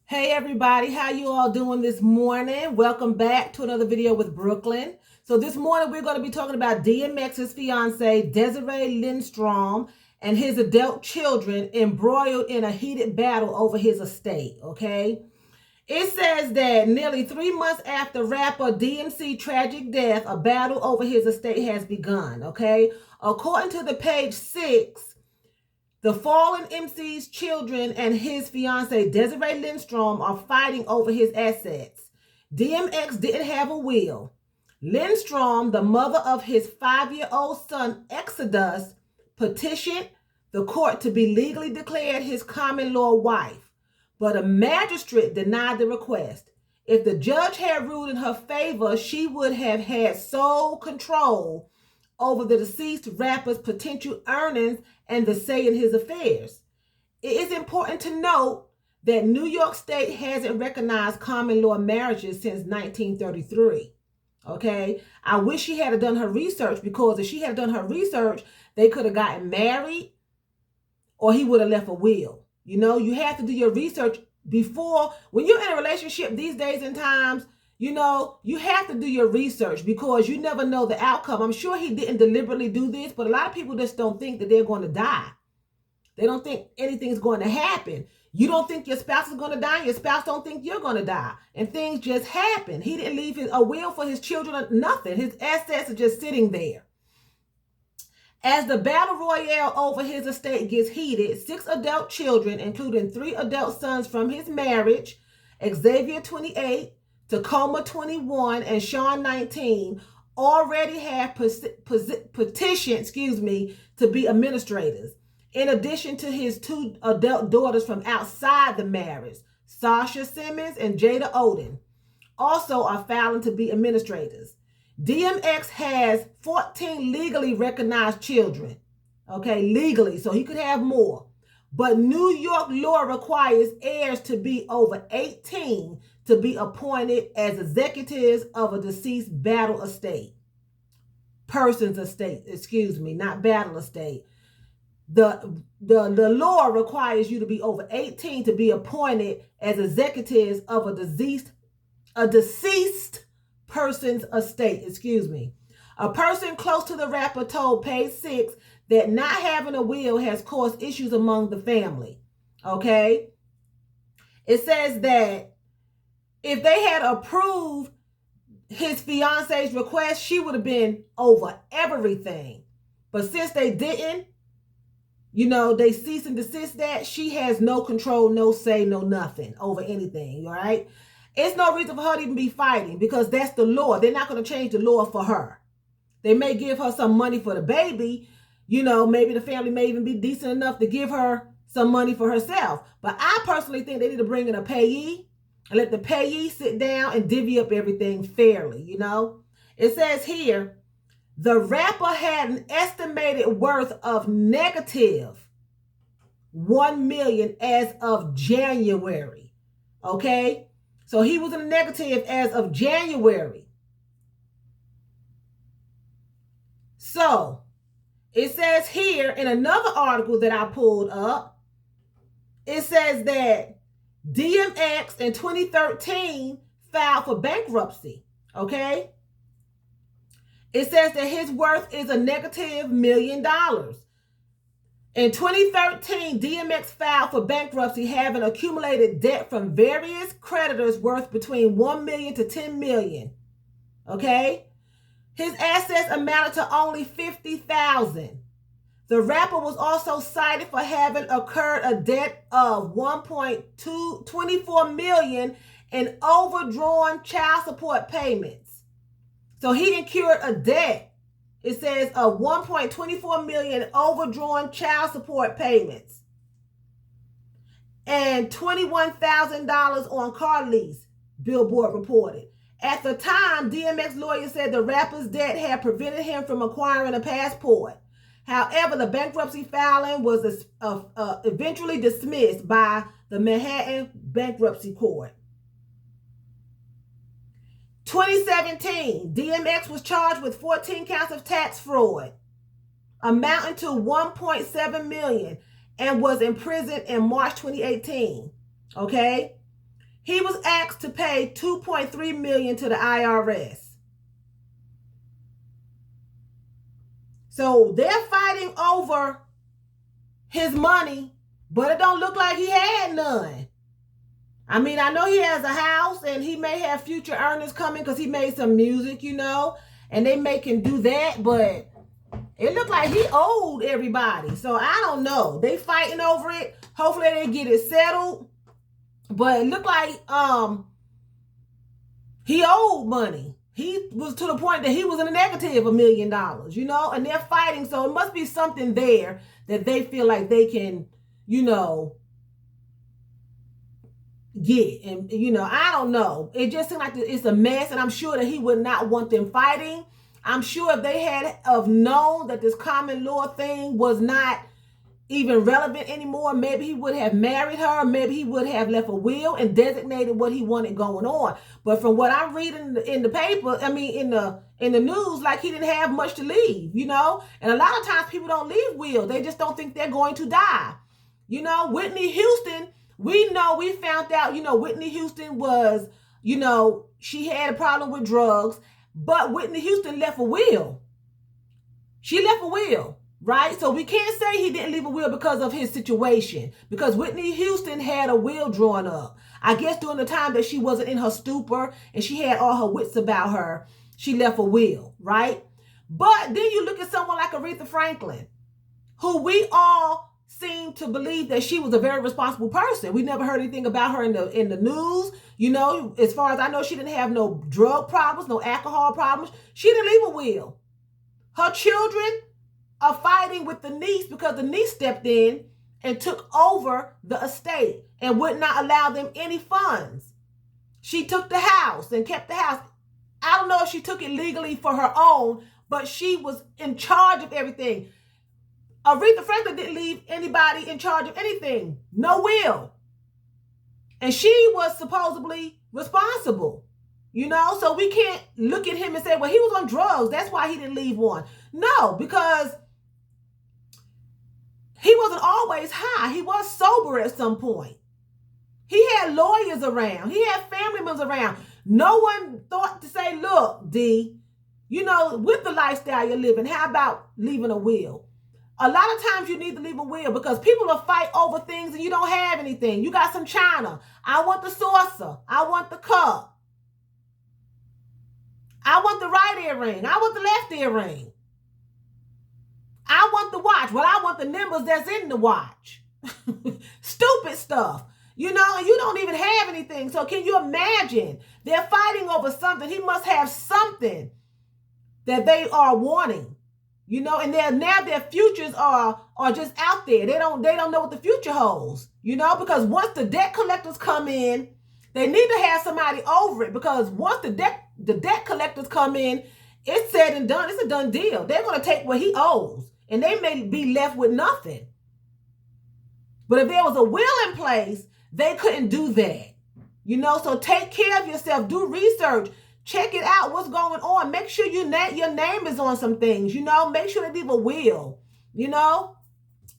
Hey everybody, how you all doing this morning? Welcome back to another video with Brooklyn. So this morning we're going to be talking about DMX's fiance, Desiree Lindstrom, and his adult children embroiled in a heated battle over his estate, okay? It says that nearly 3 months after rapper DMC tragic death, a battle over his estate has begun, okay? According to the page 6, the fallen MC's children and his fiancee, Desiree Lindstrom, are fighting over his assets. DMX didn't have a will. Lindstrom, the mother of his 5-year-old son, Exodus, petitioned the court to be legally declared his common law wife, but a magistrate denied the request. If the judge had ruled in her favor, she would have had sole control over the deceased rapper's potential earnings and the say in his affairs. It is important to note that New York State hasn't recognized common law marriages since 1933. Okay, I wish she had done her research, because if she had done her research, they could have gotten married or he would have left a will. You know, you have to do your research before, when you're in a relationship these days and times. You know, you have to do your research because you never know the outcome. I'm sure he didn't deliberately do this, but a lot of people just don't think that they're going to die. They don't think anything's going to happen. You don't think your spouse is going to die. Your spouse don't think you're going to die. And things just happen. He didn't leave a will for his children, nothing. His assets are just sitting there. As the battle royale over his estate gets heated, 6 adult children, including 3 adult sons from his marriage, Xavier 28, Tacoma 21, and Sean 19, already have petitioned, to be administrators. In addition to his 2 adult daughters from outside the marriage, Sasha Simmons and Jada Odin, also are filing to be administrators. DMX has 14 legally recognized children, okay, legally, so he could have more. But New York law requires heirs to be over 18 to be appointed as executives of a deceased battle estate. Person's estate, not battle estate. The law requires you to be over 18 to be appointed as executives of a deceased person's estate, A person close to the rapper told page 6 that not having a will has caused issues among the family. Okay? It says that if they had approved his fiance's request, she would have been over everything. But since they didn't, they cease and desist that, she has no control, no say, no nothing over anything, all right? It's no reason for her to even be fighting, because that's the law. They're not going to change the law for her. They may give her some money for the baby. Maybe the family may even be decent enough to give her some money for herself. But I personally think they need to bring in a payee and let the payee sit down and divvy up everything fairly, It says here, the rapper had an estimated worth of negative $1 million as of January. Okay? So he was in a negative as of January. So it says here in another article that I pulled up, it says that DMX in 2013 filed for bankruptcy. Okay? It says that his worth is a negative $1 million. In 2013, DMX filed for bankruptcy, having accumulated debt from various creditors worth between $1 million to $10 million. Okay? His assets amounted to only $50,000. The rapper was also cited for having incurred a debt of $1.24 million in overdrawn child support payments. So he incurred a debt, it says, of $1.24 million overdrawn child support payments and $21,000 on car lease, Billboard reported. At the time, DMX lawyers said the rapper's debt had prevented him from acquiring a passport. However, the bankruptcy filing was eventually dismissed by the Manhattan Bankruptcy Court. 2017, DMX was charged with 14 counts of tax fraud, amounting to $1.7 million, and was imprisoned in March 2018. Okay? he was asked to pay $2.3 million to the IRS. So they're fighting over his money, but it don't look like he had none. I mean, I know he has a house and he may have future earnings coming because he made some music, you know, and they make him do that, but it looked like he owed everybody. So I don't know. They fighting over it. Hopefully they get it settled. But it looked like he owed money. He was to the point that he was in a negative $1 million, you know, and they're fighting. So it must be something there that they feel like they can, you know, get. And, you know, I don't know. It just seems like it's a mess. And I'm sure that he would not want them fighting. I'm sure if they had known that this common law thing was not even relevant anymore, maybe he would have married her. Maybe he would have left a will and designated what he wanted going on. But from what I'm reading in the paper, I mean, in the news, like he didn't have much to leave, you know? And a lot of times people don't leave wills. They just don't think they're going to die. You know, Whitney Houston, we found out, you know, Whitney Houston was, you know, she had a problem with drugs, but Whitney Houston left a will. She left a will. Right? So we can't say he didn't leave a will because of his situation, because Whitney Houston had a will drawn up. I guess during the time that she wasn't in her stupor and she had all her wits about her, she left a will, right? But then you look at someone like Aretha Franklin, who we all seem to believe that she was a very responsible person. We never heard anything about her in the news. You know, as far as I know, she didn't have no drug problems, no alcohol problems. She didn't leave a will. Her children are fighting with the niece because the niece stepped in and took over the estate and would not allow them any funds. She took the house and kept the house. I don't know if she took it legally for her own, but she was in charge of everything. Aretha Franklin didn't leave anybody in charge of anything. No will. And she was supposedly responsible. You know, so we can't look at him and say, well, he was on drugs. That's why he didn't leave one. No, because he wasn't always high. He was sober at some point. He had lawyers around. He had family members around. No one thought to say, look, D, you know, with the lifestyle you're living, how about leaving a will? A lot of times you need to leave a will because people will fight over things and you don't have anything. You got some china. I want the saucer. I want the cup. I want the right earring. I want the left earring. I want the watch. Well, I want the numbers that's in the watch. Stupid stuff. You know, and you don't even have anything. So can you imagine? They're fighting over something. He must have something that they are wanting. You know, and now their futures are just out there. They don't know what the future holds. You know, because once the debt collectors come in, they need to have somebody over it. Because once the debt collectors come in, it's said and done. It's a done deal. They're going to take what he owes. And they may be left with nothing. But if there was a will in place, they couldn't do that. You know, so take care of yourself. Do research. Check it out. What's going on? Make sure your name is on some things. You know, make sure they leave a will. You know.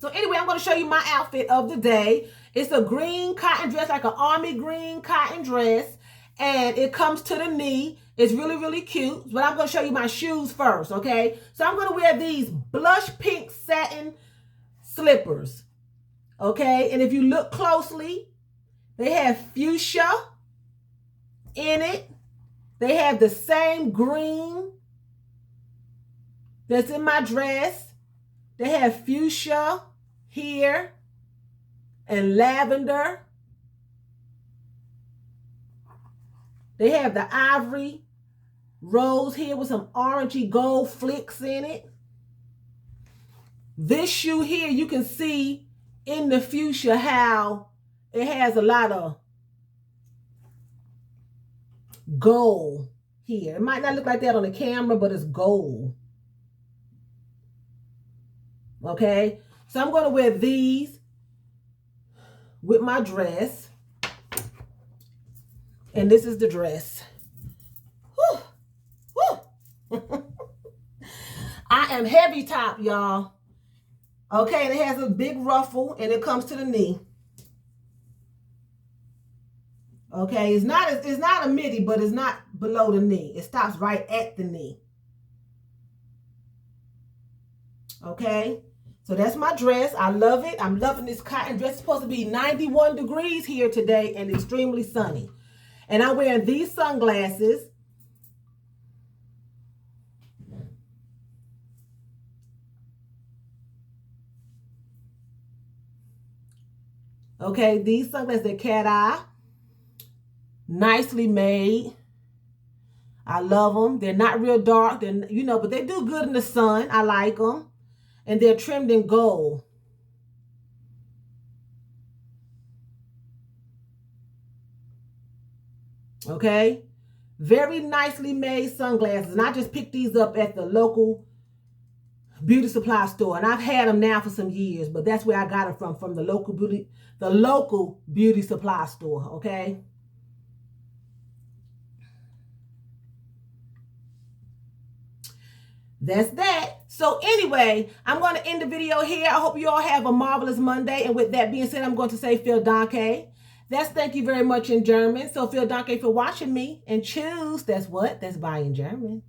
So anyway, I'm going to show you my outfit of the day. It's a green cotton dress, like an army green cotton dress. And it comes to the knee. It's really, really cute. But I'm going to show you my shoes first, okay? So I'm going to wear these blush pink satin slippers, okay? And if you look closely, they have fuchsia in it. They have the same green that's in my dress. They have fuchsia here and lavender. They have the ivory rose here with some orangey gold flicks in it. This shoe here, you can see in the fuchsia how it has a lot of gold here. It might not look like that on the camera, but it's gold. Okay, so I'm going to wear these with my dress. And this is the dress. Whew. Whew. I am heavy top, y'all. Okay, and it has a big ruffle and it comes to the knee. Okay, it's not a midi, but it's not below the knee. It stops right at the knee. Okay, so that's my dress. I love it. I'm loving this cotton dress. It's supposed to be 91 degrees here today and extremely sunny. And I'm wearing these sunglasses. Okay, these sunglasses, they're cat eye. Nicely made. I love them. They're not real dark. They're, you know, but they do good in the sun. I like them. And they're trimmed in gold. Okay, very nicely made sunglasses. And I just picked these up at the local beauty supply store, and I've had them now for some years, but that's where I got them from the local beauty supply store. Okay, that's that. So anyway, I'm going to end the video here. I hope you all have a marvelous Monday, and with that being said, I'm going to say vielen Dank. That's thank you very much in German. So vielen Dank for watching me, and choose. That's what? That's bye in German.